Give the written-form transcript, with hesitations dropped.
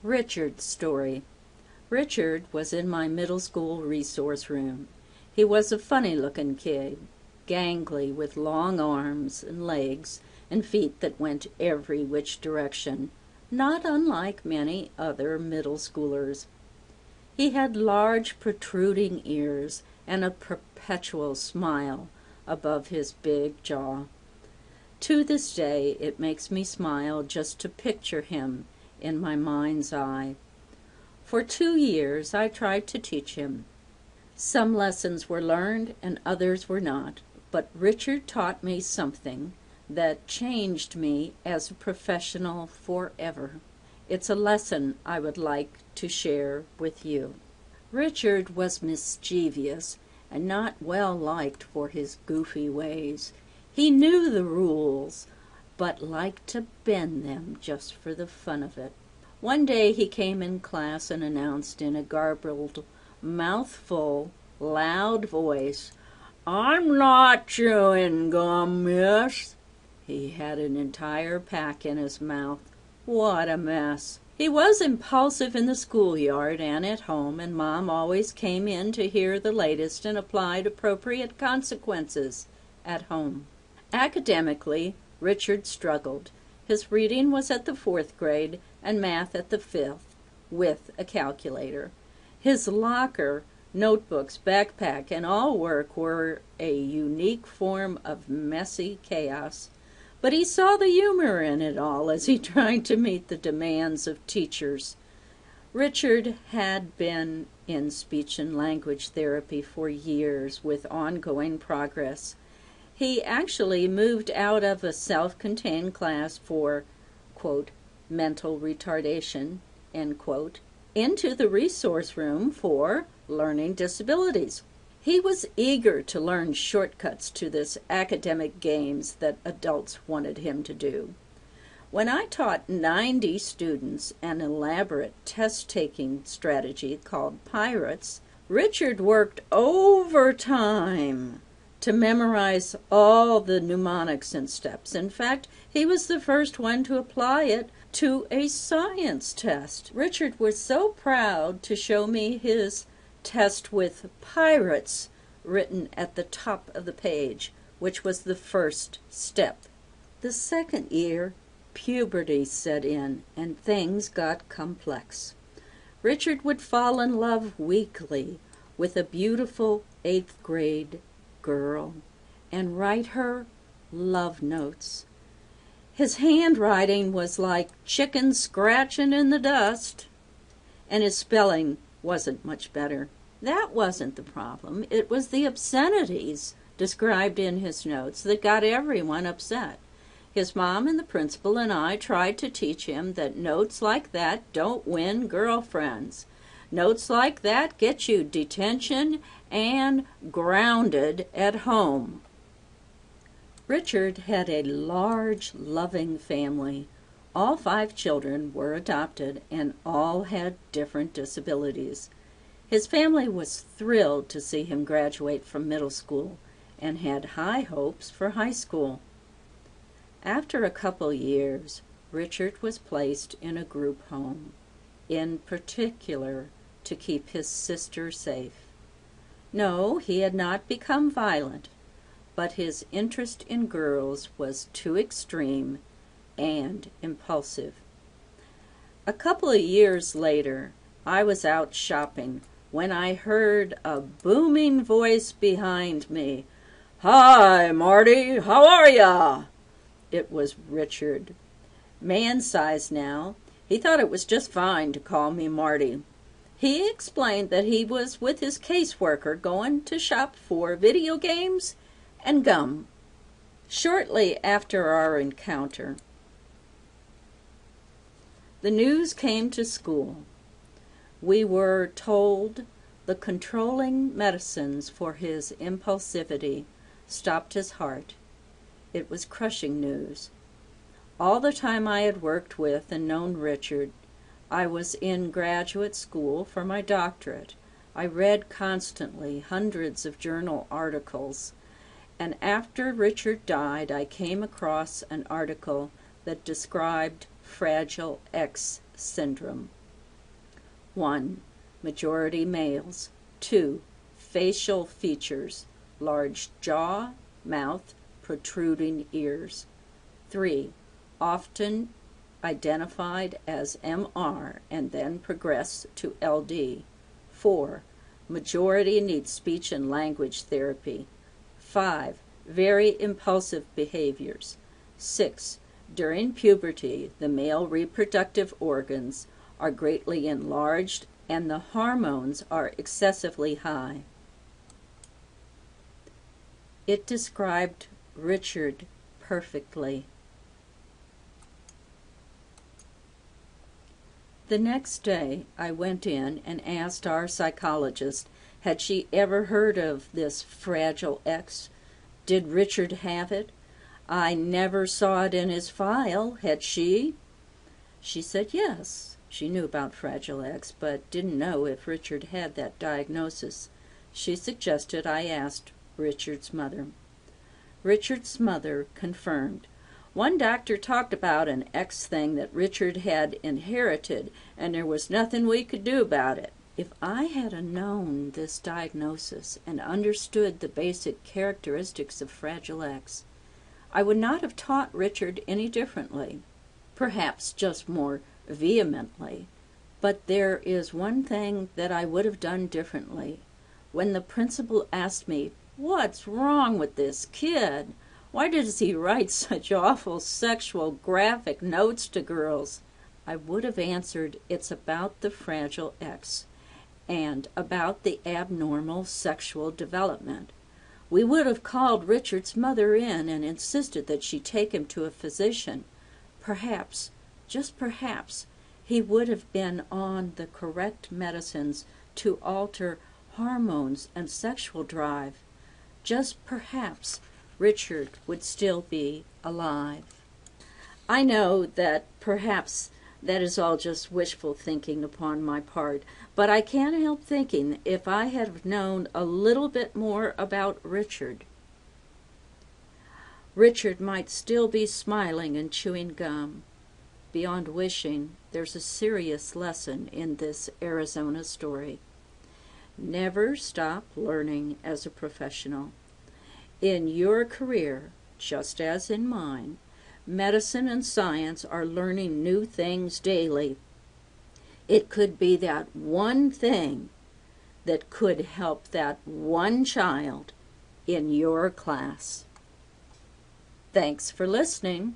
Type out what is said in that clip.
Richard's story. Richard was in my middle school resource room. He was a funny-looking kid, gangly with long arms and legs and feet that went every which direction, not unlike many other middle schoolers. He had large protruding ears and a perpetual smile above his big jaw. To this day it makes me smile just to picture him in my mind's eye. For 2 years I tried to teach him. Some lessons were learned and others were not, but Richard taught me something that changed me as a professional forever. It's a lesson I would like to share with you. Richard was mischievous and not well liked for his goofy ways. He knew the rules, but liked to bend them just for the fun of it. One day he came in class and announced in a garbled, mouthful, loud voice, "I'm not chewing gum, miss." He had an entire pack in his mouth. What a mess. He was impulsive in the schoolyard and at home, and Mom always came in to hear the latest and applied appropriate consequences at home. Academically, Richard struggled. His reading was at the 4th grade and math at the 5th, with a calculator. His locker, notebooks, backpack, and all work were a unique form of messy chaos. But he saw the humor in it all as he tried to meet the demands of teachers. Richard had been in speech and language therapy for years with ongoing progress. He actually moved out of a self-contained class for, quote, mental retardation, end quote, into the resource room for learning disabilities. He was eager to learn shortcuts to this academic games that adults wanted him to do. When I taught 90 students an elaborate test-taking strategy called Pirates, Richard worked overtime to memorize all the mnemonics and steps. In fact, he was the first one to apply it to a science test. Richard was so proud to show me his test with Pirates written at the top of the page, which was the first step. The second year, puberty set in and things got complex. Richard would fall in love weekly with a beautiful 8th grade girl and write her love notes. His handwriting was like chicken scratching in the dust, and his spelling wasn't much better. That wasn't the problem. It was the obscenities described in his notes that got everyone upset. His mom and the principal and I tried to teach him that notes like that don't win girlfriends. Notes like that get you detention and grounded at home. Richard had a large, loving family. All 5 children were adopted and all had different disabilities. His family was thrilled to see him graduate from middle school and had high hopes for high school. After a couple years, Richard was placed in a group home, in particular to keep his sister safe. No, he had not become violent, but his interest in girls was too extreme and impulsive. A couple of years later, I was out shopping when I heard a booming voice behind me. "Hi, Marty, how are ya?" It was Richard. Man-sized now, he thought it was just fine to call me Marty. He explained that he was with his caseworker going to shop for video games and gum. Shortly after our encounter, the news came to school. We were told the controlling medicines for his impulsivity stopped his heart. It was crushing news. All the time I had worked with and known Richard, I was in graduate school for my doctorate. I read constantly hundreds of journal articles, and after Richard died, I came across an article that described Fragile X syndrome. 1. Majority males. 2. Facial features: large jaw, mouth, protruding ears. 3. Often identified as MR and then progress to LD. 4. Majority needs speech and language therapy. 5. Very impulsive behaviors. 6. During puberty, the male reproductive organs are greatly enlarged and the hormones are excessively high. It described Richard perfectly. The next day, I went in and asked our psychologist, had she ever heard of this Fragile X? Did Richard have it? I never saw it in his file. Had she? She said yes. She knew about Fragile X, but didn't know if Richard had that diagnosis. She suggested I asked Richard's mother. Richard's mother confirmed. One doctor talked about an X thing that Richard had inherited, and there was nothing we could do about it. If I had known this diagnosis and understood the basic characteristics of Fragile X, I would not have taught Richard any differently, perhaps just more vehemently. But there is one thing that I would have done differently. When the principal asked me, "What's wrong with this kid? Why does he write such awful sexual graphic notes to girls?" I would have answered, it's about the Fragile X and about the abnormal sexual development. We would have called Richard's mother in and insisted that she take him to a physician. Perhaps, just perhaps, he would have been on the correct medicines to alter hormones and sexual drive. Just perhaps Richard would still be alive. I know that perhaps that is all just wishful thinking upon my part, but I can't help thinking if I had known a little bit more about Richard, Richard might still be smiling and chewing gum. Beyond wishing, there's a serious lesson in this Arizona story. Never stop learning as a professional. In your career, just as in mine, medicine and science are learning new things daily. It could be that one thing that could help that one child in your class. Thanks for listening.